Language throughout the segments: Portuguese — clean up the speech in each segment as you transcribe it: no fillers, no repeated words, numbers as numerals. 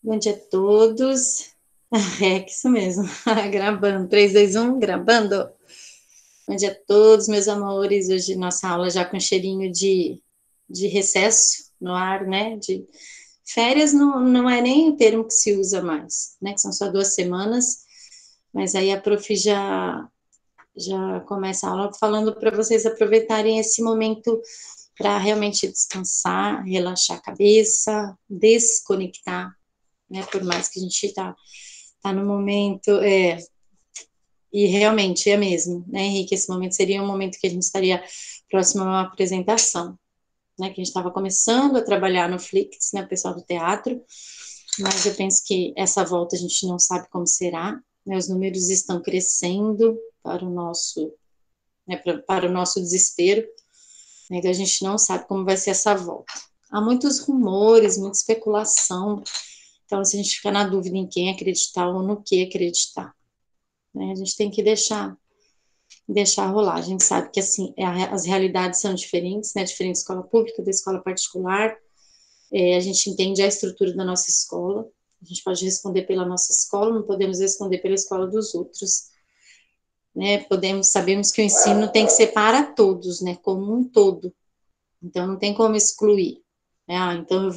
Bom dia a todos. É que isso mesmo. Gravando. 3, 2, 1, gravando. Bom dia a todos, meus amores. Hoje nossa aula já com cheirinho de recesso no ar, né? De férias não é nem o termo que se usa mais, né? Que são só 2 semanas. Mas aí a prof já começa a aula falando para vocês aproveitarem esse momento para realmente descansar, relaxar a cabeça, desconectar, né? Por mais que a gente tá no momento, e realmente é mesmo, né, Henrique? Esse momento seria um momento que a gente estaria próximo a uma apresentação, né? Que a gente estava começando a trabalhar no Flix, né? O pessoal do teatro, mas eu penso que essa volta a gente não sabe como será, né? Os números estão crescendo para o nosso desespero, né? Então a gente não sabe como vai ser essa volta. Há muitos rumores, muita especulação, então se a gente fica na dúvida em quem acreditar ou no que acreditar, né? A gente tem que deixar rolar. A gente sabe que assim as realidades são diferentes, né? Diferente da escola pública, da escola particular. A gente entende a estrutura da nossa escola. A gente pode responder pela nossa escola, não podemos responder pela escola dos outros, né? Sabemos que o ensino tem que ser para todos, né? Como um todo. Então não tem como excluir. Né? Então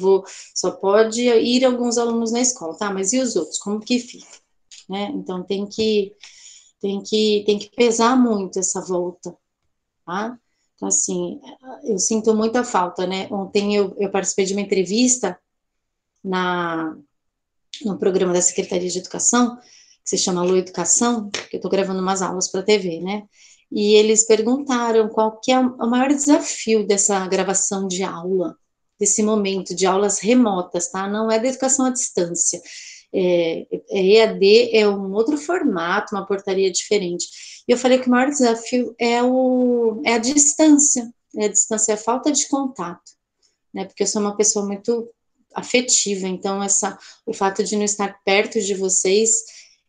só pode ir alguns alunos na escola, tá? Mas e os outros? Como que fica? Né? Então tem que pesar muito essa volta, tá? Então, assim, eu sinto muita falta, né? Ontem eu participei de uma entrevista na, no programa da Secretaria de Educação, que se chama Alô Educação, que eu estou gravando umas aulas para a TV, né? E eles perguntaram qual que é o maior desafio dessa gravação de aula, desse momento de aulas remotas, tá? Não é da educação à distância. EAD é um outro formato, uma portaria diferente. E eu falei que o maior desafio é a distância, é a falta de contato, né? Porque eu sou uma pessoa muito afetiva, então o fato de não estar perto de vocês,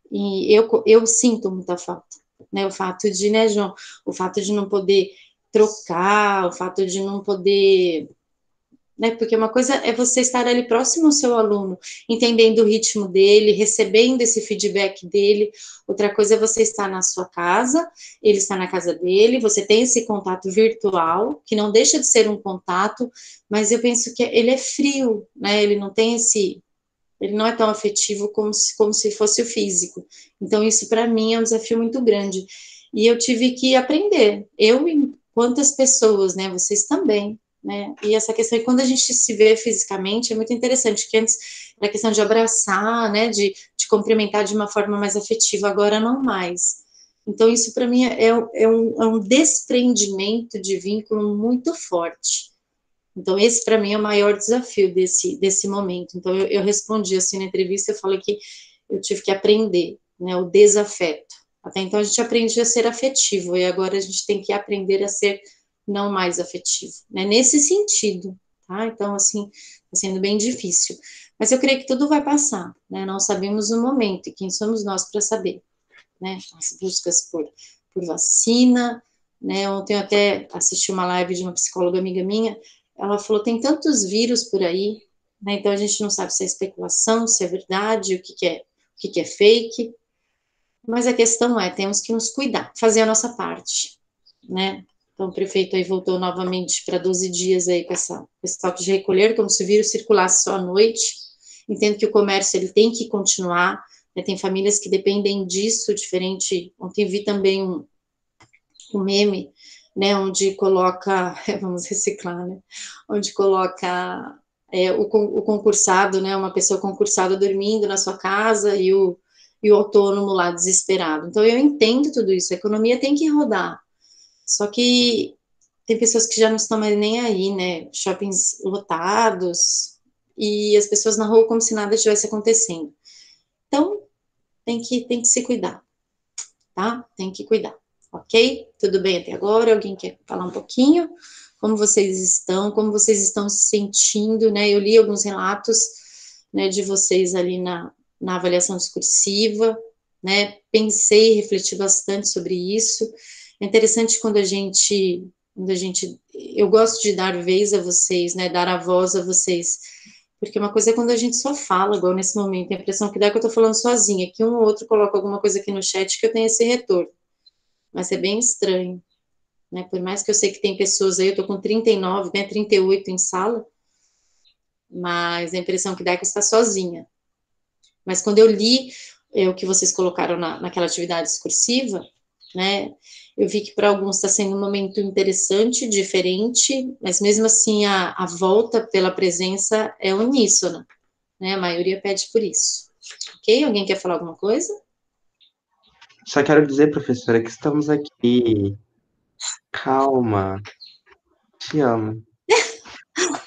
e eu sinto muita falta, né? O fato de, né, João, o fato de não poder trocar, o fato de não poder, né? Porque uma coisa é você estar ali próximo ao seu aluno, entendendo o ritmo dele, recebendo esse feedback dele. Outra coisa é você estar na sua casa, ele está na casa dele, você tem esse contato virtual, que não deixa de ser um contato, mas eu penso que ele é frio, né? Ele não é tão afetivo como se fosse o físico. Então, isso para mim é um desafio muito grande. E eu tive que aprender. Eu e quantas pessoas, né? Vocês também, né? E essa questão, e quando a gente se vê fisicamente, é muito interessante, que antes era questão de abraçar, né? De cumprimentar de uma forma mais afetiva, agora não mais. Então, isso para mim é um desprendimento de vínculo muito forte. Então, esse para mim é o maior desafio desse momento. Então, eu respondi assim na entrevista, eu falei que eu tive que aprender, né, o desafeto. Até então a gente aprendia a ser afetivo, e agora a gente tem que aprender a ser não mais afetivo, né, nesse sentido, tá? Então, assim, está sendo bem difícil. Mas eu creio que tudo vai passar, né? Nós sabemos o momento, e quem somos nós para saber, né? As buscas por vacina, né? Ontem eu até assisti uma live de uma psicóloga amiga minha, ela falou, tem tantos vírus por aí, né? Então a gente não sabe se é especulação, se é verdade, o que é fake, mas a questão é, temos que nos cuidar, fazer a nossa parte, né? Então o prefeito aí voltou novamente para 12 dias aí com esse toque de recolher, como se o vírus circulasse só à noite. Entendo que o comércio ele tem que continuar, né? Tem famílias que dependem disso, diferente. Ontem vi também um meme, né, onde coloca, vamos reciclar, né, onde coloca o concursado, né, uma pessoa concursada dormindo na sua casa e o autônomo lá desesperado. Então eu entendo tudo isso, a economia tem que rodar, só que tem pessoas que já não estão mais nem aí, né, shoppings lotados e as pessoas na rua como se nada estivesse acontecendo. Então tem que se cuidar, tá? Tem que cuidar, ok? Tudo bem até agora? Alguém quer falar um pouquinho? Como vocês estão? Como vocês estão se sentindo, né? Eu li alguns relatos, né, de vocês ali na avaliação discursiva, né? Pensei e refleti bastante sobre isso. É interessante eu gosto de dar vez a vocês, né? Dar a voz a vocês, Porque uma coisa é quando a gente só fala, igual nesse momento, a impressão que dá é que eu tô falando sozinha, que um ou outro coloca alguma coisa aqui no chat que eu tenho esse retorno. Mas é bem estranho, né? Por mais que eu sei que tem pessoas aí, eu tô com 39, né, 38 em sala, mas a impressão que dá é que está sozinha. Mas quando eu li o que vocês colocaram naquela atividade discursiva, né, eu vi que para alguns está sendo um momento interessante, diferente, mas mesmo assim a volta pela presença é uníssona, né, a maioria pede por isso. Ok? Alguém quer falar alguma coisa? Só quero dizer, professora, que estamos aqui. Calma. Te amo.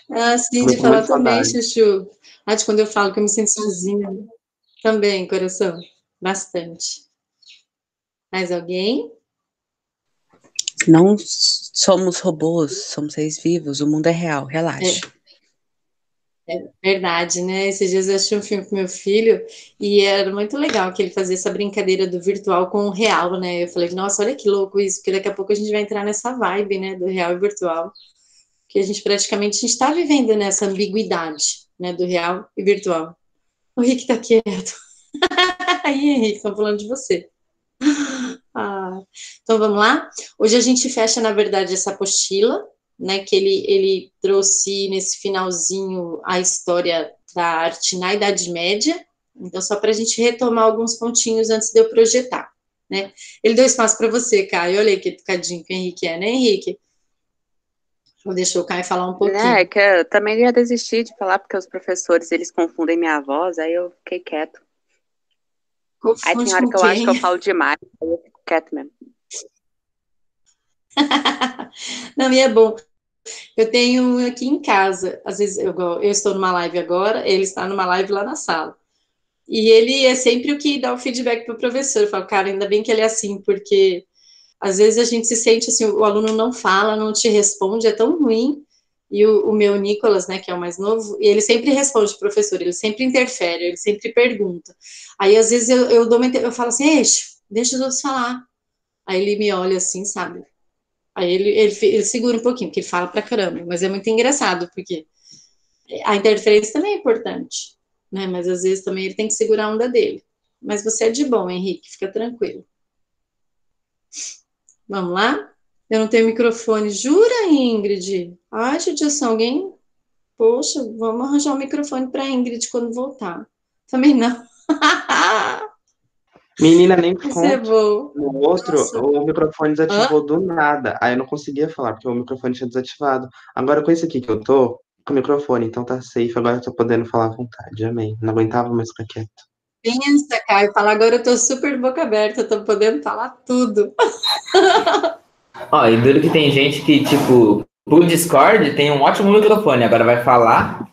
Ah, sim, Também de tô muito falar também, saudade. Chuchu. Ah, de quando eu falo que eu me sinto sozinha. Também, coração. Bastante. Mais alguém? Não somos robôs, somos seres vivos, o mundo é real, relaxe. Verdade, né? Esses dias eu assisti um filme com meu filho e era muito legal que ele fazia essa brincadeira do virtual com o real, né? Eu falei, nossa, olha que louco isso, porque daqui a pouco a gente vai entrar nessa vibe, né, do real e virtual, que a gente praticamente está vivendo nessa ambiguidade, né, do real e virtual. O Rick tá quieto. Aí, Henrique, estão falando de você. Ah, então vamos lá? Hoje a gente fecha, na verdade, essa apostila, né? Que ele trouxe nesse finalzinho a história da arte na Idade Média. Então, só para a gente retomar alguns pontinhos antes de eu projetar, né? Ele deu espaço para você, Caio. Olha aí que educadinho que o Henrique é, né, Henrique? Vou deixar o Caio falar um Né, é pouquinho. que eu também ia desistir de falar porque os professores, eles confundem minha voz, aí eu fiquei quieto. Aí tem Confunde hora com que eu acho que eu quem? falo demais, aí eu fico quieto mesmo. Não, e é bom. Eu tenho um aqui em casa. Às vezes eu estou numa live agora, ele está numa live lá na sala. E ele é sempre o que dá o feedback para o professor. Eu falo, cara, ainda bem que ele é assim, porque às vezes a gente se sente assim, o aluno não fala, não te responde, é tão ruim. E o meu Nicolas, né, que é o mais novo, e ele sempre responde, professor, ele sempre interfere, ele sempre pergunta. Aí às vezes eu dou eu falo assim, deixa os outros falar. Aí ele me olha assim, sabe? Aí ele segura um pouquinho, porque ele fala pra caramba, mas é muito engraçado, porque a interferência também é importante, né? Mas às vezes também ele tem que segurar a onda dele. Mas você é de bom, Henrique, fica tranquilo. Vamos lá? Eu não tenho microfone. Jura, Ingrid? Ai, judiação, alguém? Poxa, vamos arranjar um microfone para Ingrid quando voltar. Também não. Menina, nem Isso é conto. bom. No outro, Nossa. o microfone Hã? desativou do nada. Aí eu não conseguia falar, porque o microfone tinha desativado. Agora com esse aqui que eu tô, com o microfone, então tá safe. Agora eu tô podendo falar à vontade. Amém. Não aguentava mais ficar quieto. Pensa, Caio, fala agora eu tô super boca aberta, eu tô podendo falar tudo. Ó, e duro que tem gente que, tipo, pro Discord tem um ótimo microfone, agora vai falar.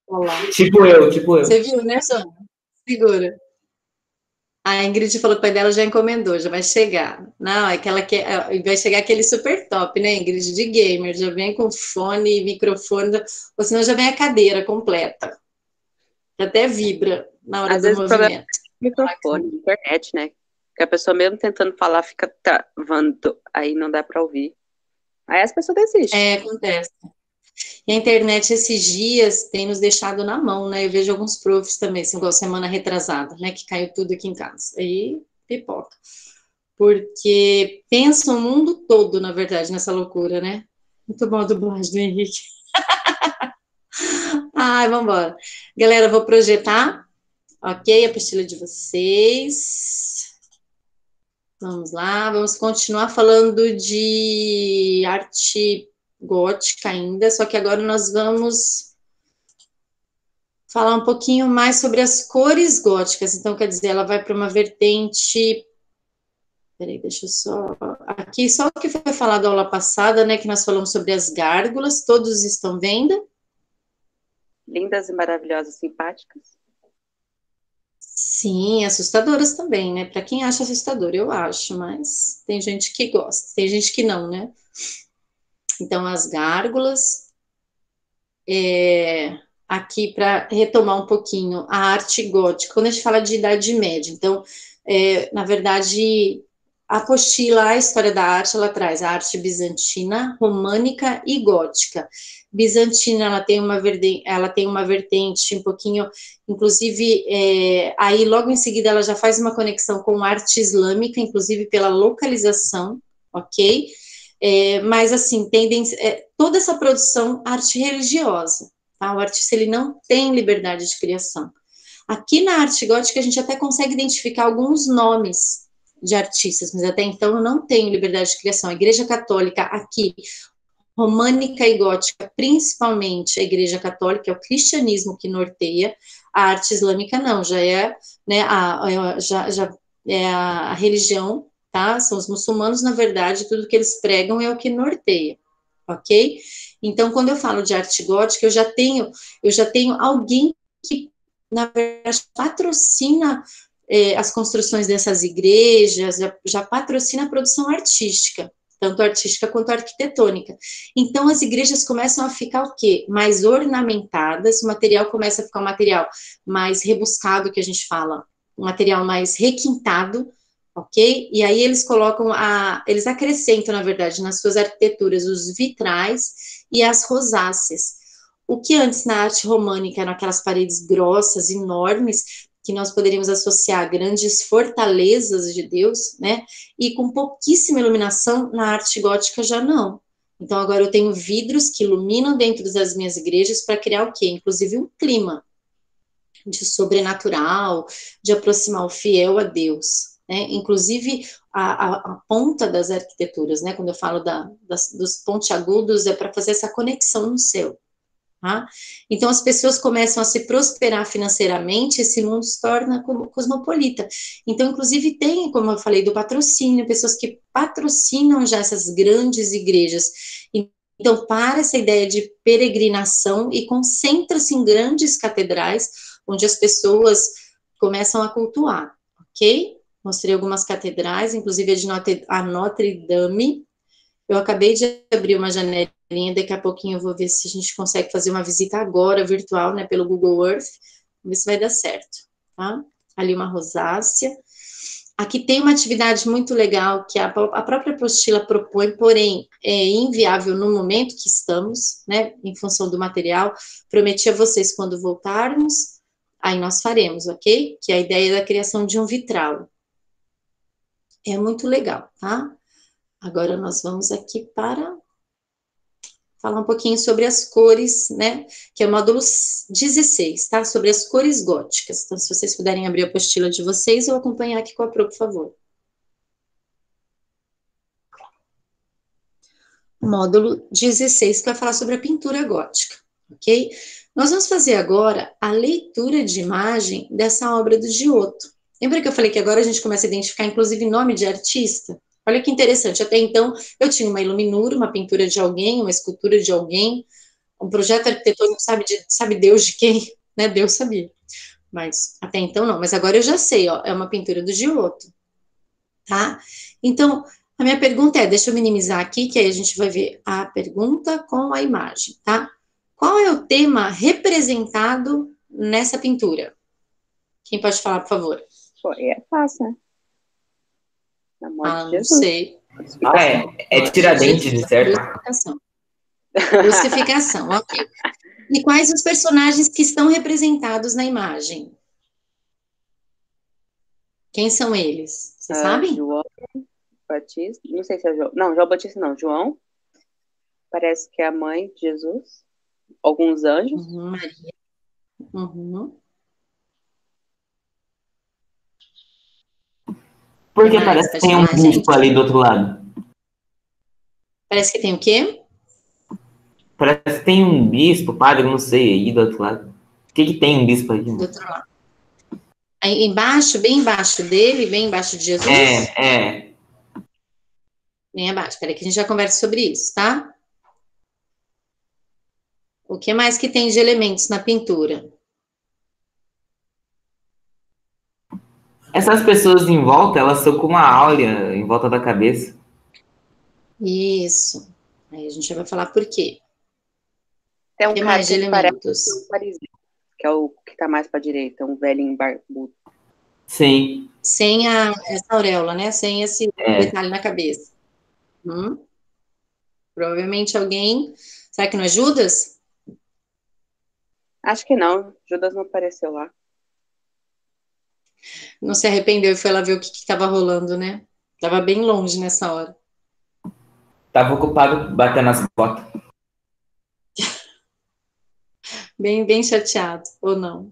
Olá. Tipo eu. Você viu, né, Sônia? Segura. A Ingrid falou que o pai dela já encomendou, já vai chegar. Não, é que ela quer, vai chegar aquele super top, né, Ingrid, de gamer, já vem com fone, microfone, ou senão já vem a cadeira completa, que até vibra na hora Às do vezes o problema movimento. é o microfone, internet, né? Que a pessoa mesmo tentando falar fica travando, aí não dá pra ouvir. Aí as pessoas desistem. É, acontece. E a internet esses dias tem nos deixado na mão, né? Eu vejo alguns profs também, assim, igual semana retrasada, né? Que caiu tudo aqui em casa. Aí pipoca. Porque pensa o mundo todo, na verdade, nessa loucura, né? Muito bom a dublagem do Henrique. Ai, vamos embora. Galera, vou projetar, ok? A apostila de vocês. Vamos lá, vamos continuar falando de arte gótica ainda, só que agora nós vamos falar um pouquinho mais sobre as cores góticas. Então, quer dizer, ela vai para uma vertente. Peraí, deixa eu só. Aqui, só o que foi falado aula passada, né? Que nós falamos sobre as gárgulas, todos estão vendo? Lindas e maravilhosas, simpáticas. Sim, assustadoras também, né? Para quem acha assustador, eu acho, mas tem gente que gosta, tem gente que não, né? Então, as gárgulas, aqui para retomar um pouquinho, a arte gótica, quando a gente fala de Idade Média, então, na verdade, a apostila A História da Arte, ela traz a arte bizantina, românica e gótica. Bizantina, ela tem uma vertente um pouquinho, inclusive, aí logo em seguida ela já faz uma conexão com a arte islâmica, inclusive pela localização, ok? Mas assim, toda essa produção arte religiosa, tá? O artista, ele não tem liberdade de criação. Aqui na arte gótica a gente até consegue identificar alguns nomes de artistas, mas até então eu não tenho liberdade de criação. A Igreja Católica aqui, românica e gótica, principalmente a Igreja Católica, é o cristianismo que norteia, a arte islâmica não, já é, né, já é a religião, tá? São os muçulmanos, na verdade, tudo que eles pregam é o que norteia, ok? Então, quando eu falo de arte gótica, eu já tenho alguém que, na verdade, patrocina as construções dessas igrejas, já patrocina a produção artística, tanto artística quanto arquitetônica. Então, as igrejas começam a ficar o quê? Mais ornamentadas, o material começa a ficar um material mais rebuscado, que a gente fala, um material mais requintado, ok? E aí eles eles acrescentam, na verdade, nas suas arquiteturas, os vitrais e as rosáceas. O que antes na arte românica eram aquelas paredes grossas, enormes, que nós poderíamos associar a grandes fortalezas de Deus, né? E com pouquíssima iluminação, na arte gótica já não. Então agora eu tenho vidros que iluminam dentro das minhas igrejas para criar o quê? Inclusive um clima de sobrenatural, de aproximar o fiel a Deus, né? Inclusive a ponta das arquiteturas, né? Quando eu falo dos pontiagudos, é para fazer essa conexão no céu. Tá? Então as pessoas começam a se prosperar financeiramente, esse mundo se torna cosmopolita. Então, inclusive, tem, como eu falei, do patrocínio, pessoas que patrocinam já essas grandes igrejas. Então, para essa ideia de peregrinação e concentra-se em grandes catedrais, onde as pessoas começam a cultuar, ok? Mostrei algumas catedrais, inclusive a Notre Dame. Eu acabei de abrir uma janelinha, daqui a pouquinho eu vou ver se a gente consegue fazer uma visita agora, virtual, né, pelo Google Earth, vamos ver se vai dar certo, tá? Ali uma rosácea. Aqui tem uma atividade muito legal que a própria apostila propõe, porém é inviável no momento que estamos, né, em função do material. Prometi a vocês quando voltarmos, aí nós faremos, ok? Que é a ideia da criação de um vitral. É muito legal, tá? Agora nós vamos aqui para falar um pouquinho sobre as cores, né, que é o módulo 16, tá? Sobre as cores góticas. Então, se vocês puderem abrir a apostila de vocês ou acompanhar aqui com a Pro, por favor. Módulo 16, que vai falar sobre a pintura gótica, ok? Nós vamos fazer agora a leitura de imagem dessa obra do Giotto. Lembra que eu falei que agora a gente começa a identificar, inclusive, nome de artista? Olha que interessante, até então eu tinha uma iluminura, uma pintura de alguém, uma escultura de alguém, um projeto arquitetônico, sabe Deus de quem? Né? Deus sabia. Mas até então não, mas agora eu já sei, ó, é uma pintura do Giotto, tá? Então, a minha pergunta é, deixa eu minimizar aqui, que aí a gente vai ver a pergunta com a imagem, tá? Qual é o tema representado nessa pintura? Quem pode falar, por favor? É fácil, né? Não sei. É Tiradentes, certo? Crucificação. Crucificação, ok. E quais os personagens que estão representados na imagem? Quem são eles? Vocês sabem? João Batista, não sei se é João. Não, João Batista não, João. Parece que é a mãe de Jesus. Alguns anjos. Maria. Uhum. Porque parece que tem um bispo ali do outro lado. Parece que tem o quê? Parece que tem um bispo, padre, não sei, aí do outro lado. O que tem um bispo aqui? Do outro lado. Aí embaixo, bem embaixo dele, bem embaixo de Jesus? Bem abaixo. Peraí que a gente já conversa sobre isso, tá? O que mais que tem de elementos na pintura? Essas pessoas em volta, elas estão com uma áurea em volta da cabeça. Isso. Aí a gente já vai falar por quê. Tem um que cara mais de que elementos? parece um fariseu, que é o que tá mais pra direita, um velhinho barbudo. Sim. Sem essa auréola, né? Sem esse É. detalhe na cabeça. Provavelmente alguém... Será que não é Judas? Acho que não. Judas não apareceu lá. Não se arrependeu e foi lá ver o que estava rolando, né? Tava bem longe nessa hora. Tava ocupado batendo as botas. Bem, bem chateado, ou não?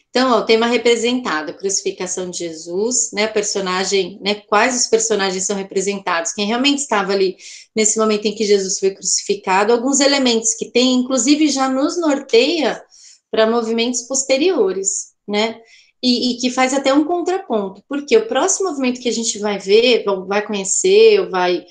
Então, ó, o tema representado, a crucificação de Jesus, né, personagem, né, quais os personagens são representados, quem realmente estava ali nesse momento em que Jesus foi crucificado, alguns elementos que tem, inclusive já nos norteia para movimentos posteriores, né, e que faz até um contraponto, porque o próximo movimento que a gente vai ver, ou vai conhecer, ou vai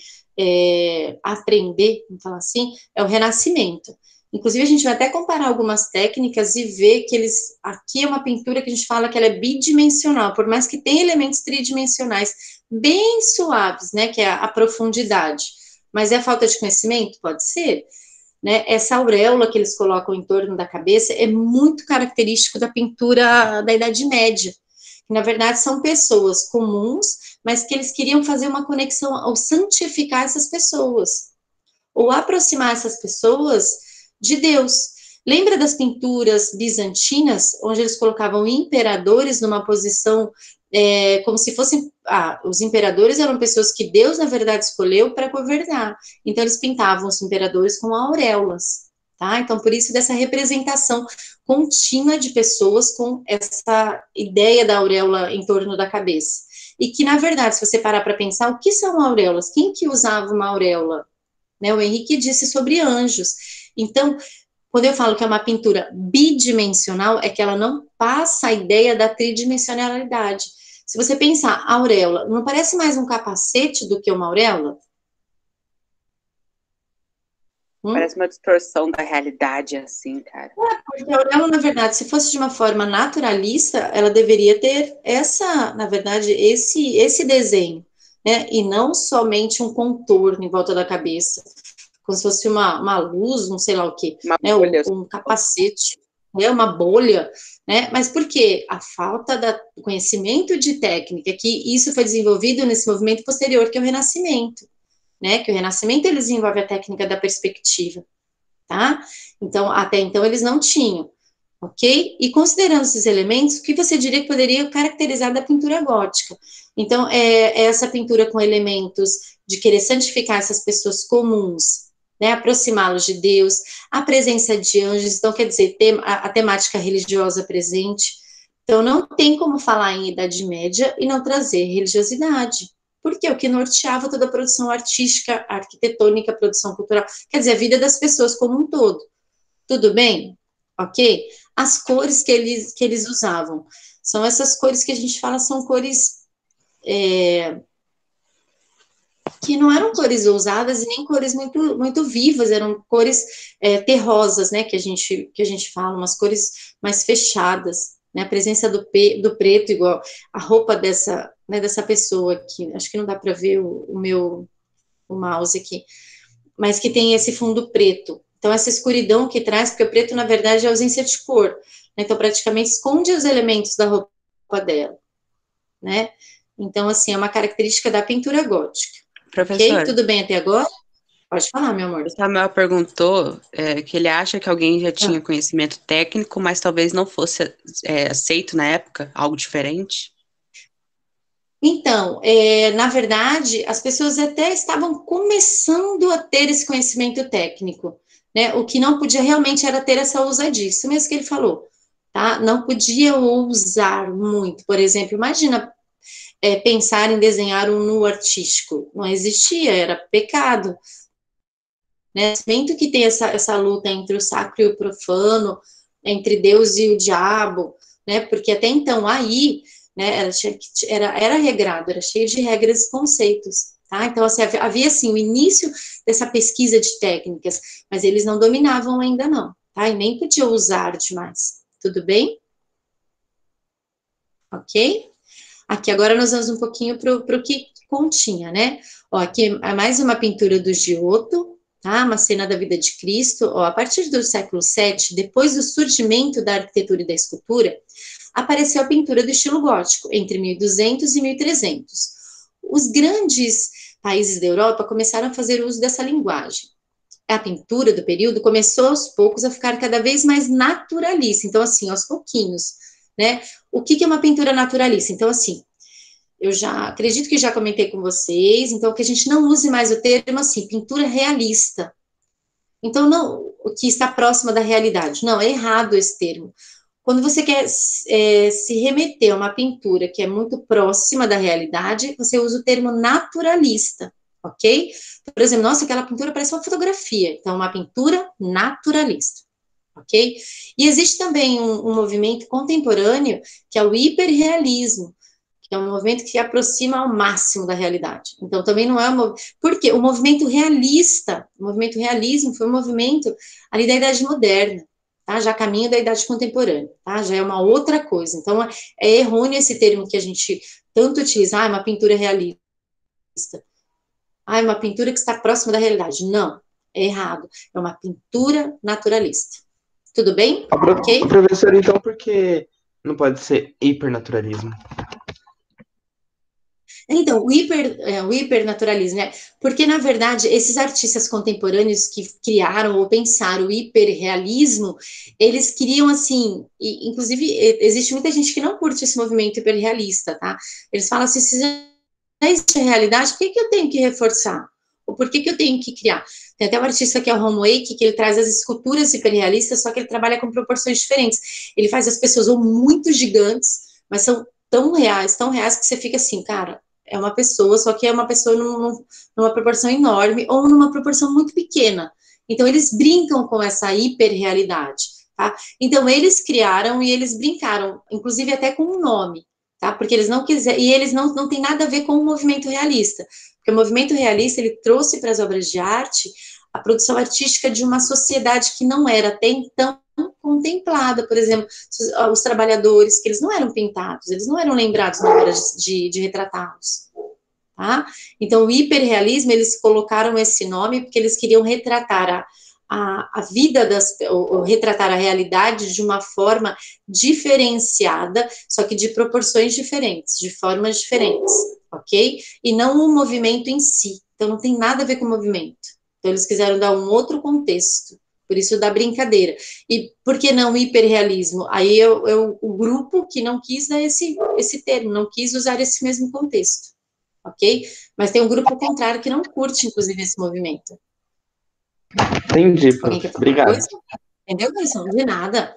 aprender, vamos falar assim, é o Renascimento. Inclusive, a gente vai até comparar algumas técnicas e ver que eles... Aqui é uma pintura que a gente fala que ela é bidimensional, por mais que tenha elementos tridimensionais bem suaves, né, que é a profundidade. Mas é falta de conhecimento? Pode ser. Né? Essa auréola que eles colocam em torno da cabeça é muito característico da pintura da Idade Média. Que, na verdade, são pessoas comuns, mas que eles queriam fazer uma conexão ao santificar essas pessoas, ou aproximar essas pessoas de Deus. Lembra das pinturas bizantinas, onde eles colocavam imperadores numa posição como se fossem... os imperadores eram pessoas que Deus, na verdade, escolheu para governar. Então, eles pintavam os imperadores com auréolas. Tá? Então, por isso, dessa representação contínua de pessoas com essa ideia da auréola em torno da cabeça. E que, na verdade, se você parar para pensar, o que são auréolas? Quem que usava uma auréola? Né, o Henrique disse sobre anjos. Então, quando eu falo que é uma pintura bidimensional, é que ela não passa a ideia da tridimensionalidade. Se você pensar, auréola, não parece mais um capacete do que uma auréola? Parece uma distorção da realidade, assim, cara. Porque a auréola, na verdade, se fosse de uma forma naturalista, ela deveria ter essa, na verdade, esse desenho, né? E não somente um contorno em volta da cabeça, como se fosse uma luz, não sei lá o quê, né? Um capacete, né? Uma bolha, né? Mas por quê? A falta do conhecimento de técnica, que isso foi desenvolvido nesse movimento posterior, que é o Renascimento, né? Que o Renascimento, ele desenvolve a técnica da perspectiva, tá? Então, até então, eles não tinham, ok? E considerando esses elementos, o que você diria que poderia caracterizar da pintura gótica? Então, é essa pintura com elementos de querer santificar essas pessoas comuns, né, aproximá-los de Deus, a presença de anjos, então, quer dizer, a temática religiosa presente. Então, não tem como falar em Idade Média e não trazer religiosidade, porque o que norteava toda a produção artística, arquitetônica, produção cultural, quer dizer, a vida das pessoas como um todo. Tudo bem? Ok? As cores que eles usavam são essas cores que a gente fala, são cores que não eram cores ousadas e nem cores muito, muito vivas, eram cores terrosas, né, que a gente fala, umas cores mais fechadas, né, a presença do preto, igual a roupa dessa pessoa aqui, acho que não dá para ver o mouse aqui, mas que tem esse fundo preto. Então, essa escuridão que traz, porque o preto, na verdade, é ausência de cor, né, então praticamente esconde os elementos da roupa dela, né, então, assim, é uma característica da pintura gótica. Professor, ok? Tudo bem até agora? Pode falar, meu amor. O Samuel perguntou que ele acha que alguém já tinha conhecimento técnico, mas talvez não fosse aceito na época, algo diferente. Então, na verdade, as pessoas até estavam começando a ter esse conhecimento técnico, né? O que não podia realmente era ter essa ousadia, isso mesmo que ele falou, tá? Não podia ousar muito. Por exemplo, imagina pensar em desenhar um nu artístico. Não existia, era pecado. Né? Mesmo que tem essa luta entre o sacro e o profano, entre Deus e o diabo, né? Porque até então aí, né, era regrado, era cheio de regras e conceitos, tá? Então, assim, havia, assim, o início dessa pesquisa de técnicas, mas eles não dominavam ainda não, tá? E nem podiam usar demais, tudo bem? Ok? Aqui, agora nós vamos um pouquinho para o que continha, né? Ó, aqui é mais uma pintura do Giotto, tá? Uma cena da vida de Cristo. Ó, a partir do século VII, depois do surgimento da arquitetura e da escultura, apareceu a pintura do estilo gótico, entre 1200 e 1300. Os grandes países da Europa começaram a fazer uso dessa linguagem. A pintura do período começou aos poucos a ficar cada vez mais naturalista, então assim, aos pouquinhos, né? O que é uma pintura naturalista? Então assim, eu já acredito que já comentei com vocês, então que a gente não use mais o termo assim, pintura realista. Então, não, o que está próxima da realidade. Não, é errado esse termo. Quando você quer se remeter a uma pintura que é muito próxima da realidade, você usa o termo naturalista, ok? Por exemplo, nossa, aquela pintura parece uma fotografia. Então, uma pintura naturalista, ok? E existe também um movimento contemporâneo, que é o hiperrealismo, que é um movimento que aproxima ao máximo da realidade. Então, também não é um... Porque o movimento realista, o movimento realismo foi um movimento ali da Idade Moderna, tá? Já caminho da Idade Contemporânea, tá? Já é uma outra coisa. Então, é errôneo esse termo que a gente tanto utiliza, é uma pintura realista. É uma pintura que está próxima da realidade. Não, é errado. É uma pintura naturalista. Tudo bem? Ok? Professor, então, por que não pode ser hipernaturalismo? Então, o hipernaturalismo, né? Porque, na verdade, esses artistas contemporâneos que criaram ou pensaram o hiperrealismo, eles queriam, assim, inclusive, existe muita gente que não curte esse movimento hiperrealista, tá? Eles falam assim, se já existe a realidade, por que eu tenho que reforçar? Ou por que eu tenho que criar? Tem até um artista que é o Ron Wake, que ele traz as esculturas hiperrealistas, só que ele trabalha com proporções diferentes. Ele faz as pessoas ou muito gigantes, mas são tão reais que você fica assim, cara, é uma pessoa, só que é uma pessoa numa proporção enorme ou numa proporção muito pequena. Então, eles brincam com essa hiperrealidade, tá? Então, eles criaram e eles brincaram, inclusive até com um nome, tá? Porque eles não quiseram, e eles não tem nada a ver com o movimento realista, porque o movimento realista, ele trouxe para as obras de arte a produção artística de uma sociedade que não era até então contemplada, por exemplo, os trabalhadores, que eles não eram pintados, eles não eram lembrados na hora de retratá-los, tá? Então, o hiperrealismo, eles colocaram esse nome porque eles queriam retratar a vida ou retratar a realidade de uma forma diferenciada, só que de proporções diferentes, de formas diferentes, ok? E não o movimento em si, então não tem nada a ver com o movimento. Então, eles quiseram dar um outro contexto, por isso da brincadeira. E por que não hiperrealismo? Aí o grupo que não quis dar esse termo, não quis usar esse mesmo contexto, ok? Mas tem um grupo contrário que não curte, inclusive, esse movimento. Entendi, Alguém prof. quer falar Obrigado. coisa? Entendeu, Wilson? De nada.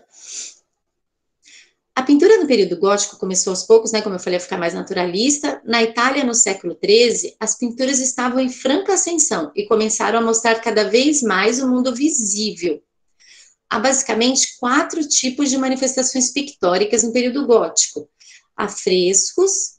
A pintura no período gótico começou aos poucos, né, como eu falei, a ficar mais naturalista. Na Itália, no século XIII, as pinturas estavam em franca ascensão e começaram a mostrar cada vez mais o mundo visível. Há basicamente 4 tipos de manifestações pictóricas no período gótico: afrescos,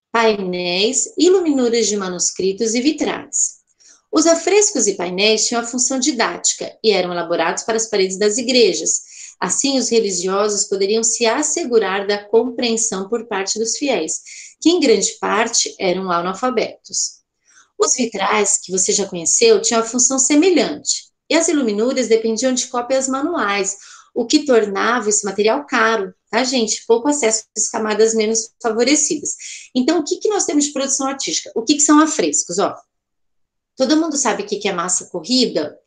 painéis, iluminuras de manuscritos e vitrais. Os afrescos e painéis tinham a função didática e eram elaborados para as paredes das igrejas. Assim, os religiosos poderiam se assegurar da compreensão por parte dos fiéis, que em grande parte eram analfabetos. Os vitrais, que você já conheceu, tinham a função semelhante, e as iluminuras dependiam de cópias manuais, o que tornava esse material caro, tá, gente? Pouco acesso às camadas menos favorecidas. Então, o que nós temos de produção artística? O que são afrescos? Ó, todo mundo sabe o que é massa corrida?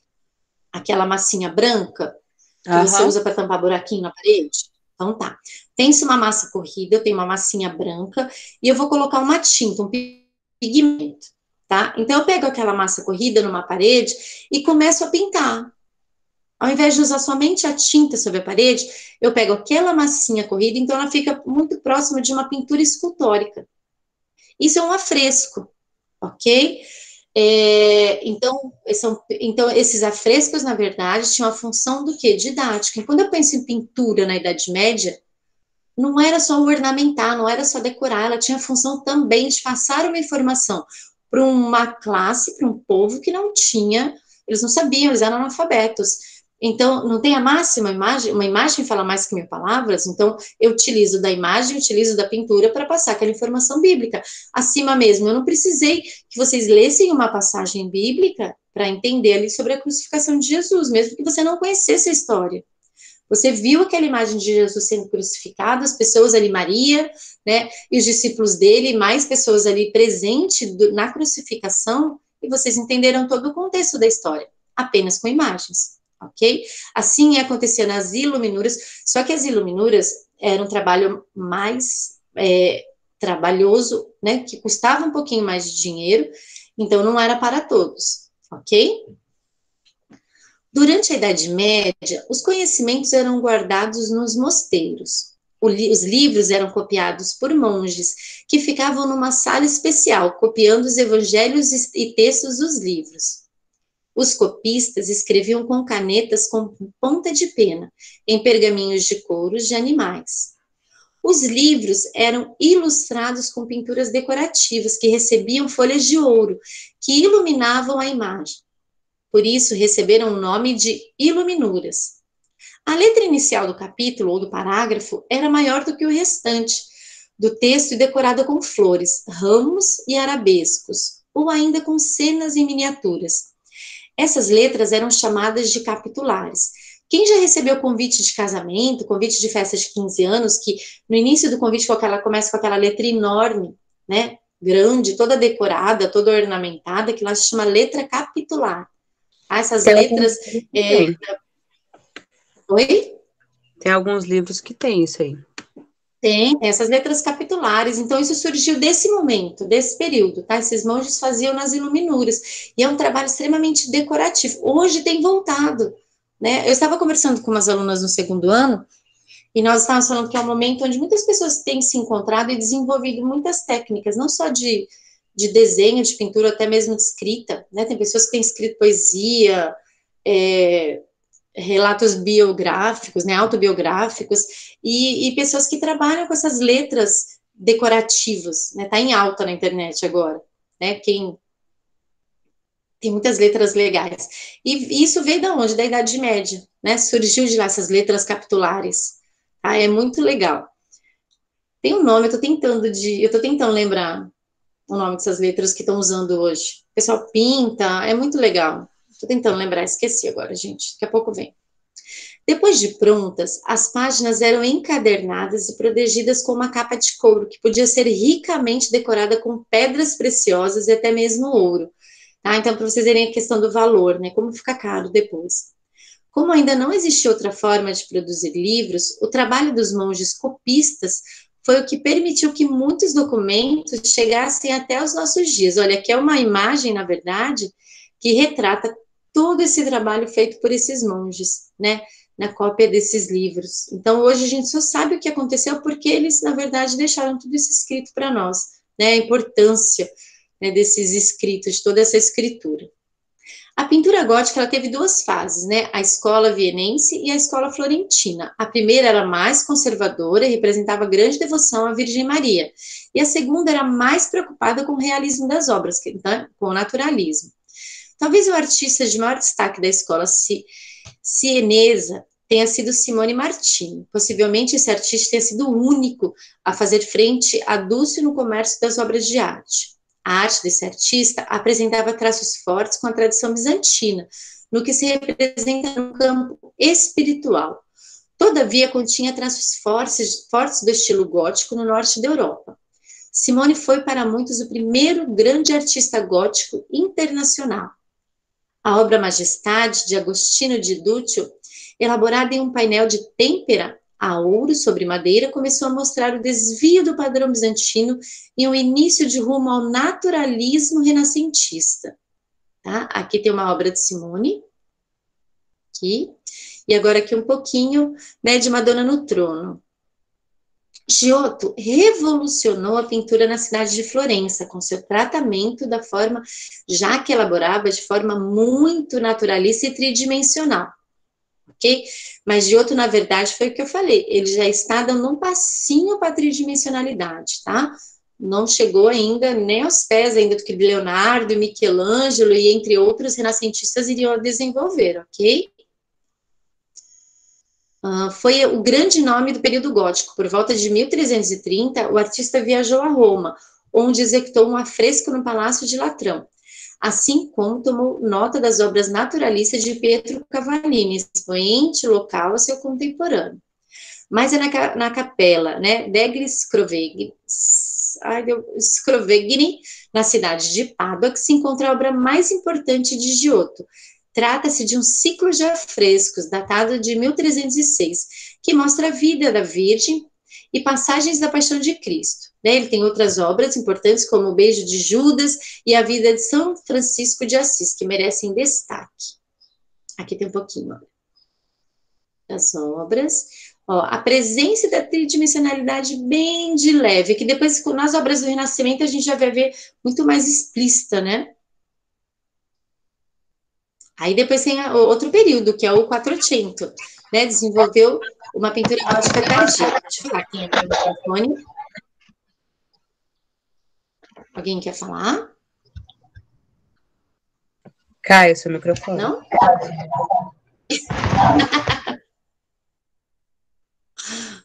Aquela massinha branca que você usa para tampar buraquinho na parede? Então tá. Tem-se uma massa corrida, eu tenho uma massinha branca, e eu vou colocar uma tinta, um pigmento, tá? Então eu pego aquela massa corrida numa parede e começo a pintar. Ao invés de usar somente a tinta sobre a parede, eu pego aquela massinha corrida, então ela fica muito próxima de uma pintura escultórica. Isso é um afresco, ok? Então, esses afrescos, na verdade, tinham a função do quê? Didática. E quando eu penso em pintura na Idade Média, não era só ornamentar, não era só decorar, ela tinha a função também de passar uma informação para uma classe, para um povo que não tinha, eles não sabiam, eles eram analfabetos. Então, não tem a máxima imagem, uma imagem fala mais que 1000 palavras, então eu utilizo da imagem, utilizo da pintura para passar aquela informação bíblica. Acima mesmo, eu não precisei que vocês lessem uma passagem bíblica para entender ali sobre a crucificação de Jesus, mesmo que você não conhecesse a história. Você viu aquela imagem de Jesus sendo crucificado, as pessoas ali, Maria, né, e os discípulos dele, mais pessoas ali presentes na crucificação, e vocês entenderam todo o contexto da história, apenas com imagens, ok? Assim acontecia nas iluminuras, só que as iluminuras eram um trabalho mais trabalhoso, né, que custava um pouquinho mais de dinheiro, então não era para todos, ok? Durante a Idade Média, os conhecimentos eram guardados nos mosteiros. Os livros eram copiados por monges, que ficavam numa sala especial, copiando os evangelhos e textos dos livros. Os copistas escreviam com canetas com ponta de pena, em pergaminhos de couros de animais. Os livros eram ilustrados com pinturas decorativas, que recebiam folhas de ouro, que iluminavam a imagem. Por isso, receberam o nome de iluminuras. A letra inicial do capítulo ou do parágrafo era maior do que o restante do texto e decorada com flores, ramos e arabescos, ou ainda com cenas em miniaturas. Essas letras eram chamadas de capitulares. Quem já recebeu convite de casamento, convite de festa de 15 anos, que no início do convite começa com aquela letra enorme, né, grande, toda decorada, toda ornamentada, que lá se chama letra capitular. Essas Tem letras... Oi? Tem alguns livros que tem isso aí. Tem essas letras capitulares, então isso surgiu desse momento, desse período, tá? Esses monges faziam nas iluminuras, e é um trabalho extremamente decorativo. Hoje tem voltado, né? Eu estava conversando com umas alunas no segundo ano, e nós estávamos falando que é um momento onde muitas pessoas têm se encontrado e desenvolvido muitas técnicas, não só de desenho, de pintura, até mesmo de escrita, né? Tem pessoas que têm escrito poesia, relatos biográficos, né, autobiográficos, e pessoas que trabalham com essas letras decorativas, né, tá em alta na internet agora, né, tem muitas letras legais, e isso veio da onde? Da Idade Média, né, surgiu de lá essas letras capitulares, tá, é muito legal. Tem um nome, eu tô tentando lembrar o nome dessas letras que estão usando hoje, o pessoal pinta, é muito legal. Tô tentando lembrar, esqueci agora, gente. Daqui a pouco vem. Depois de prontas, as páginas eram encadernadas e protegidas com uma capa de couro, que podia ser ricamente decorada com pedras preciosas e até mesmo ouro. Tá? Então, para vocês verem a questão do valor, né? Como fica caro depois. Como ainda não existia outra forma de produzir livros, o trabalho dos monges copistas foi o que permitiu que muitos documentos chegassem até os nossos dias. Olha, aqui é uma imagem, na verdade, que retrata todo esse trabalho feito por esses monges, né, na cópia desses livros. Então, hoje a gente só sabe o que aconteceu porque eles, na verdade, deixaram tudo isso escrito para nós, né, a importância, né, desses escritos, de toda essa escritura. A pintura gótica, ela teve duas fases, né, a escola vienense e a escola florentina. A primeira era mais conservadora e representava grande devoção à Virgem Maria, e a segunda era mais preocupada com o realismo das obras, então, com o naturalismo. Talvez o artista de maior destaque da escola sienesa tenha sido Simone Martini. Possivelmente esse artista tenha sido o único a fazer frente a Dúcio no comércio das obras de arte. A arte desse artista apresentava traços fortes com a tradição bizantina, no que se representa no campo espiritual. Todavia, continha traços fortes do estilo gótico no norte da Europa. Simone foi para muitos o primeiro grande artista gótico internacional. A obra Majestade, de Agostino di Duccio, elaborada em um painel de têmpera a ouro sobre madeira, começou a mostrar o desvio do padrão bizantino e o início de rumo ao naturalismo renascentista. Tá? Aqui tem uma obra de Simone, aqui, e agora aqui um pouquinho, né, de Madonna no Trono. Giotto revolucionou a pintura na cidade de Florença, com seu tratamento da forma, já que elaborava de forma muito naturalista e tridimensional, ok? Mas Giotto, na verdade, foi o que eu falei, ele já está dando um passinho para a tridimensionalidade, tá? Não chegou ainda nem aos pés ainda do que Leonardo e Michelangelo e entre outros renascentistas iriam desenvolver, ok? Foi o grande nome do período gótico. Por volta de 1330, o artista viajou a Roma, onde executou um afresco no Palácio de Latrão. assim como tomou nota das obras naturalistas de Pietro Cavallini, expoente local a seu contemporâneo. Mas é na capela, né, degli Scrovegni, na cidade de Pádua, que se encontra a obra mais importante de Giotto. Trata-se de um ciclo de afrescos, datado de 1306, que mostra a vida da Virgem e passagens da Paixão de Cristo. Ele tem outras obras importantes, como o Beijo de Judas e a vida de São Francisco de Assis, que merecem destaque. Aqui tem um pouquinho, olha, das obras. Ó, a presença da tridimensionalidade bem de leve, que depois, nas obras do Renascimento, a gente já vai ver muito mais explícita, né? Aí depois tem outro período, que é o Quattrocento, né? Desenvolveu uma pintura gótica tardia. Deixa eu falar quem é o microfone. Alguém quer falar? Caio, seu microfone. Não?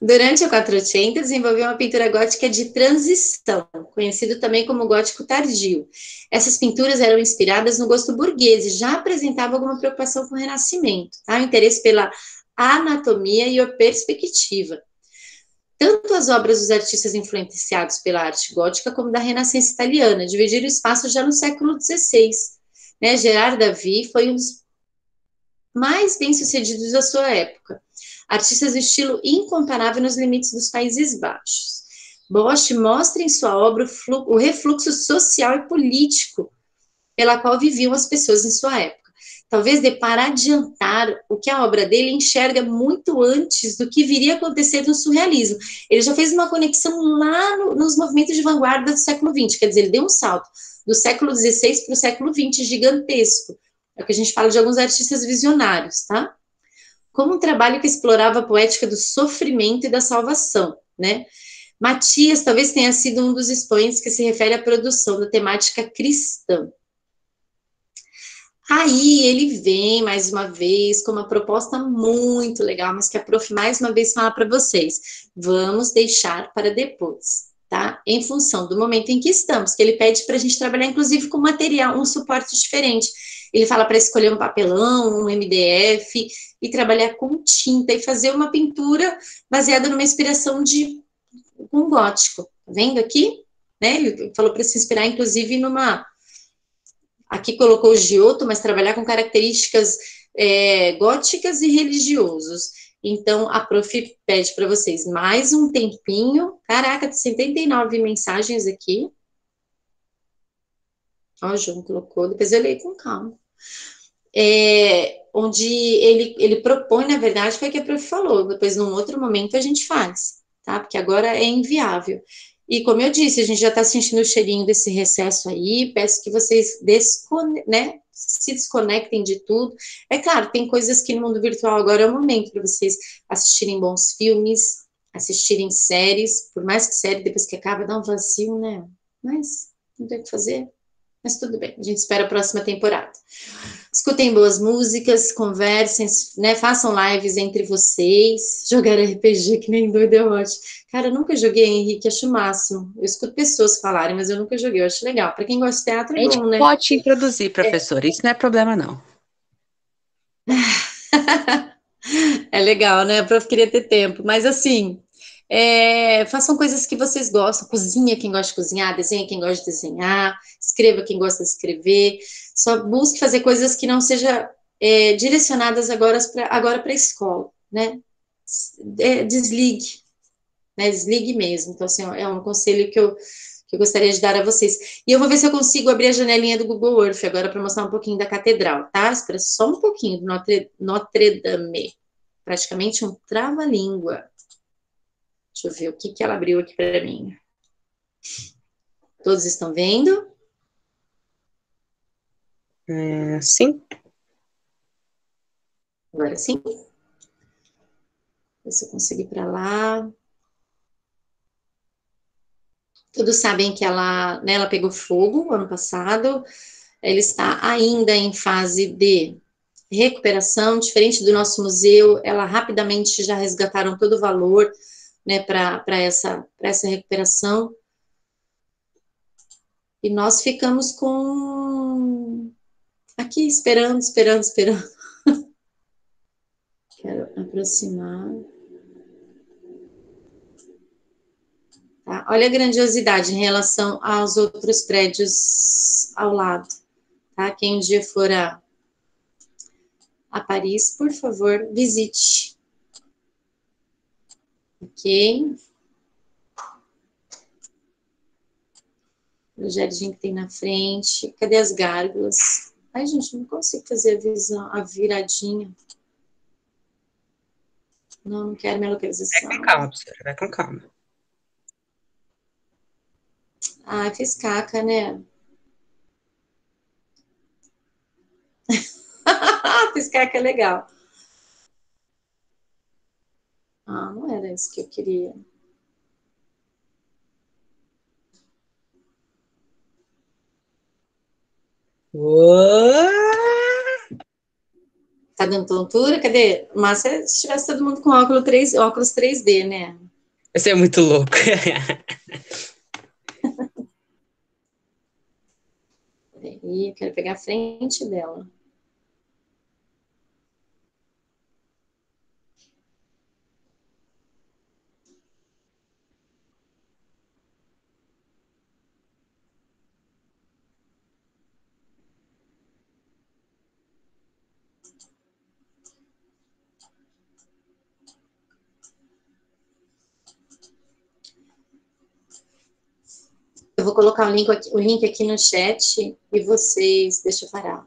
Durante o Quattrocento, desenvolveu uma pintura gótica de transição, conhecido também como gótico tardio. Essas pinturas eram inspiradas no gosto burguês e já apresentavam alguma preocupação com o Renascimento, tá? O interesse pela anatomia e a perspectiva. Tanto as obras dos artistas influenciados pela arte gótica como da Renascença italiana dividiram o espaço já no século XVI. Né? Gerard David foi um dos mais bem-sucedidos da sua época. Artistas do estilo incomparável nos limites dos Países Baixos. Bosch mostra em sua obra o refluxo social e político pela qual viviam as pessoas em sua época. Talvez dê para adiantar o que a obra dele enxerga muito antes do que viria a acontecer no surrealismo. Ele já fez uma conexão lá nos movimentos de vanguarda do século XX, quer dizer, ele deu um salto do século XVI para o século XX gigantesco. É o que a gente fala de alguns artistas visionários, tá? Como um trabalho que explorava a poética do sofrimento e da salvação, né? Matias talvez tenha sido um dos expoentes que se refere à produção da temática cristã. Aí ele vem mais uma vez com uma proposta muito legal, mas que a prof mais uma vez fala para vocês. Vamos deixar para depois, tá? Em função do momento em que estamos, que ele pede para a gente trabalhar, inclusive, com material, um suporte diferente. Ele fala para escolher um papelão, um MDF, e trabalhar com tinta, e fazer uma pintura baseada numa inspiração de um gótico. Tá vendo aqui? Né? Ele falou para se inspirar, inclusive, numa... Aqui colocou o Giotto, mas trabalhar com características góticas e religiosos. Então, a prof pede para vocês mais um tempinho. Caraca, tem 79 mensagens aqui. Ó, o João colocou, depois eu leio com calma. Onde ele propõe, na verdade, foi o que a prof falou, depois num outro momento a gente faz, tá? Porque agora é inviável. E como eu disse, a gente já está sentindo o cheirinho desse recesso aí, peço que vocês se desconectem de tudo. É claro, tem coisas que no mundo virtual agora é o momento para vocês assistirem bons filmes, assistirem séries, por mais que série, depois que acaba, dá um vazio, né? Mas não tem o que fazer. Mas tudo bem, a gente espera a próxima temporada. Escutem boas músicas, conversem, né? Façam lives entre vocês. Jogar RPG que nem doido é ótimo. Cara, eu nunca joguei, Henrique, acho o máximo. Eu escuto pessoas falarem, mas eu nunca joguei, eu acho legal. Para quem gosta de teatro, é bom, né? Pode te introduzir, professora, isso não é problema, não. É legal, né? A prof queria ter tempo, mas assim, façam coisas que vocês gostam, cozinha quem gosta de cozinhar, desenha quem gosta de desenhar, escreva quem gosta de escrever, só busque fazer coisas que não sejam direcionadas agora para a escola, né? Desligue, né? Desligue mesmo. Então, assim, é um conselho que eu gostaria de dar a vocês. E eu vou ver se eu consigo abrir a janelinha do Google Earth agora para mostrar um pouquinho da catedral, tá? Espera só um pouquinho do Notre Dame. Praticamente um trava-língua. Deixa eu ver o que ela abriu aqui para mim. Todos estão vendo? Sim. Agora sim. Ver se eu consigo ir para lá. Todos sabem que ela pegou fogo ano passado. Ela está ainda em fase de recuperação, diferente do nosso museu, ela rapidamente já resgataram todo o valor, né, para essa recuperação. E nós ficamos com Aqui, esperando, esperando, esperando. Quero aproximar. Tá? Olha a grandiosidade em relação aos outros prédios ao lado. Tá? Quem um dia for a Paris, por favor, visite. Ok? O jardim que tem na frente. Cadê as gárgulas? Ai, gente, não consigo fazer a viradinha. Não quero minha localização. Vai com calma, professora, vai com calma. Ah, fiz caca, né? Fiz caca é legal. Ah, não era isso que eu queria. Tá dando tontura? Cadê? Mas se tivesse todo mundo com óculos 3D, né? Você é muito louco. Peraí, eu quero pegar a frente dela. Eu vou colocar o link aqui no chat e vocês, deixa eu parar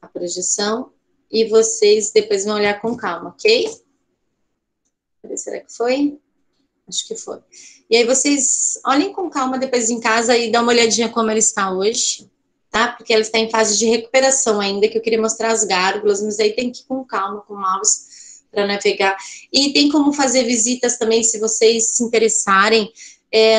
a projeção, e vocês depois vão olhar com calma, ok? Será que foi? Acho que foi. E aí vocês olhem com calma depois em casa e dá uma olhadinha como ela está hoje, tá? Porque ela está em fase de recuperação ainda, que eu queria mostrar as gárgulas, mas aí tem que ir com calma, com o mouse, para navegar. E tem como fazer visitas também, se vocês se interessarem,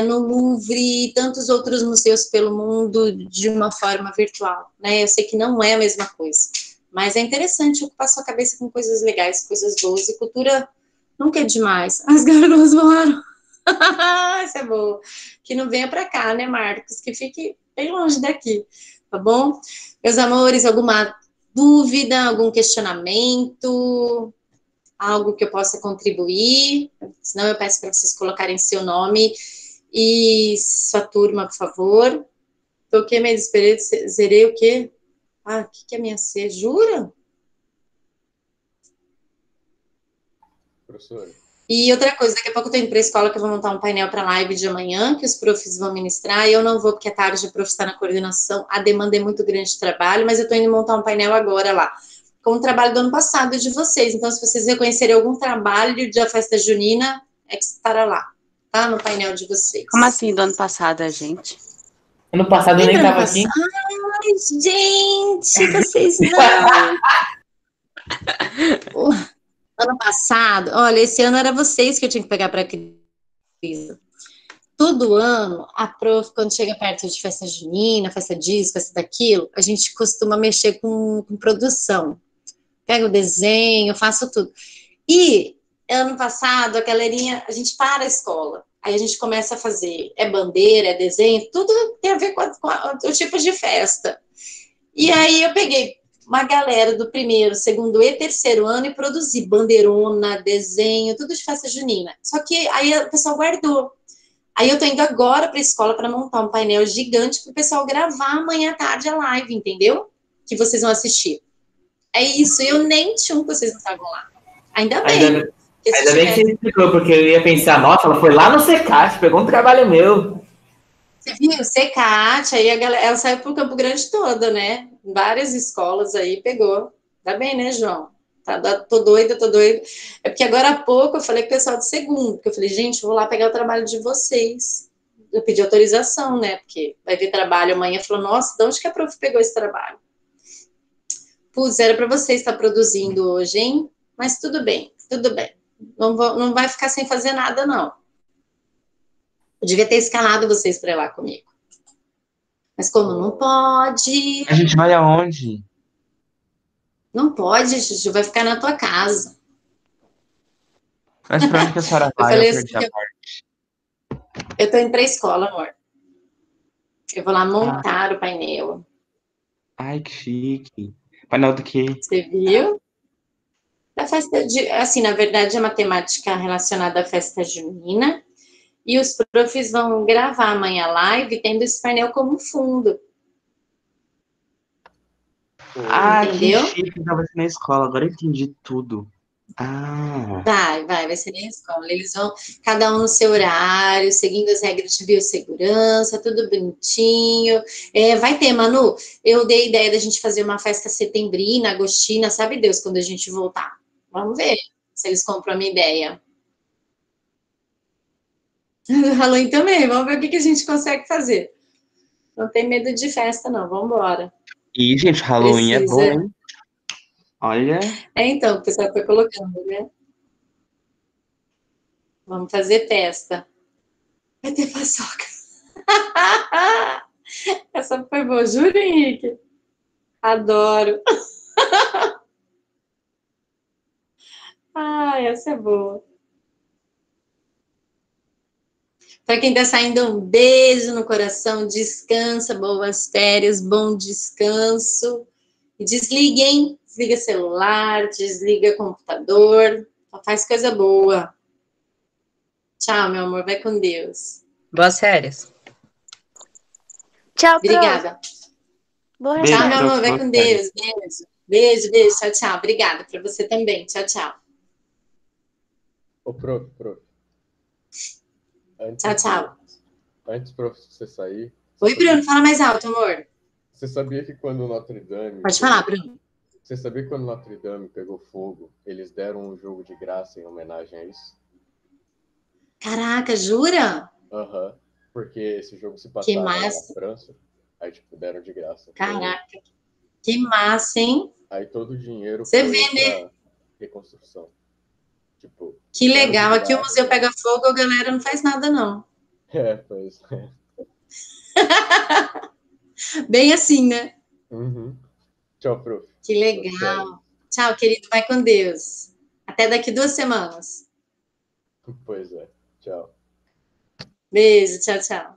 no Louvre e tantos outros museus pelo mundo de uma forma virtual, né? Eu sei que não é a mesma coisa, mas é interessante ocupar sua cabeça com coisas legais, coisas boas, e cultura nunca é demais. As gárgulas voaram. Isso é boa. Que não venha para cá, né, Marcos? Que fique bem longe daqui, tá bom? Meus amores, alguma dúvida, algum questionamento, algo que eu possa contribuir? Senão eu peço para vocês colocarem seu nome e sua turma, por favor. Toquei minha experiência, zerei o quê? Ah, o que é minha C? Jura? Professora. E outra coisa, daqui a pouco eu tô indo para a escola que eu vou montar um painel para a live de amanhã, que os profs vão ministrar, e eu não vou porque à tarde o prof está na coordenação, a demanda é muito grande de trabalho, mas eu tô indo montar um painel agora lá, com o trabalho do ano passado de vocês. Então, se vocês reconhecerem algum trabalho da festa junina, é que estará lá, tá? No painel de vocês. Como assim, do ano passado, a gente? Ano passado eu nem Lembra ano tava aqui. passado? Ai, gente, vocês não... Ano passado, olha, esse ano era vocês que eu tinha que pegar para crise. Todo ano, a prof, quando chega perto de festa junina, festa disso, festa daquilo, a gente costuma mexer com produção. Pega o desenho, faço tudo. E ano passado, a galerinha, a gente para a escola. Aí a gente começa a fazer, bandeira, é desenho, tudo tem a ver com o tipo de festa. E aí eu peguei uma galera do primeiro, segundo e terceiro ano e produzi bandeirona, desenho, tudo de festa junina. Só que aí o pessoal guardou. Aí eu tô indo agora para a escola para montar um painel gigante para o pessoal gravar amanhã à tarde a live, entendeu? Que vocês vão assistir. É isso, eu nem tinha que vocês não estavam lá. Ainda bem. Ainda bem que você explicou, porque eu ia pensar, nossa, ela foi lá no Secate, pegou um trabalho meu. Você viu? Secate, aí a galera, ela saiu pro Campo Grande toda, né? Várias escolas aí pegou. Tá bem, né, João? Tô doida, tô doida. É porque agora há pouco eu falei com o pessoal do segundo, porque eu falei, gente, eu vou lá pegar o trabalho de vocês. Eu pedi autorização, né? Porque vai ver trabalho amanhã. Falou, nossa, de onde que a prof pegou esse trabalho? Putz, era para você estar produzindo hoje, hein? Mas tudo bem, tudo bem. Não vai ficar sem fazer nada, não. Eu devia ter escalado vocês para ir lá comigo. Mas como não pode... A gente vai aonde? Não pode, Juju, vai ficar na tua casa. Mas pra onde que a senhora Eu vai? falei Eu perdi assim, a parte. eu tô indo pra escola, amor. Eu vou lá montar o painel. Ai, que chique. Painel do quê? Você viu? Da festa de, assim, na verdade, é uma temática relacionada à festa junina. E os profs vão gravar amanhã a live tendo esse painel como fundo. Ah, que Entendeu? chique. Então vai ser na escola. Agora eu entendi tudo. Ah, Vai ser na escola. Eles vão, cada um no seu horário, seguindo as regras de biossegurança, tudo bonitinho. Vai ter, Manu, eu dei a ideia da gente fazer uma festa setembrina, agostina, sabe Deus, quando a gente voltar. Vamos ver se eles compram a minha ideia. Halloween também, vamos ver o que a gente consegue fazer. Não tem medo de festa, não, vamos embora. e, gente, Halloween é bom, Precisa. hein? Olha. Então, o pessoal foi colocando, né? Vamos fazer festa. Vai ter paçoca. Essa foi boa, juro, Henrique. Adoro. Essa é boa. Para quem está saindo, um beijo no coração, descansa, boas férias, bom descanso. E desliguem, desliga celular, desliga computador, faz coisa boa. Tchau, meu amor, vai com Deus. Boas férias. Tchau, prof. Obrigada. Boa Beijo, Tchau, meu tarde. amor, vai com Deus. Beijo, beijo, tchau, tchau. Obrigada para você também. Tchau, tchau. Ô, prof. Tchau, tchau. Antes, prof, de você sair... Oi, Bruno, fala mais alto, amor. Você sabia que quando Notre Dame... Pode falar, Bruno. Você sabia que quando Notre Dame pegou fogo, eles deram um jogo de graça em homenagem a isso? Caraca, jura? Aham. Porque esse jogo se Que passava lá na massa. França. Aí, tipo, deram de graça. Caraca, que massa, hein? Aí todo o dinheiro Você foi vê, né? pra reconstrução. Tipo... Que deram de legal. Aqui o graça. museu pega fogo, a galera não faz nada, não. Pois é. Bem assim, né? Uhum. Tchau, prof. Que legal. Tchau, querido. Vai com Deus. Até daqui 2 semanas. Pois é. Tchau. Beijo. Tchau, tchau.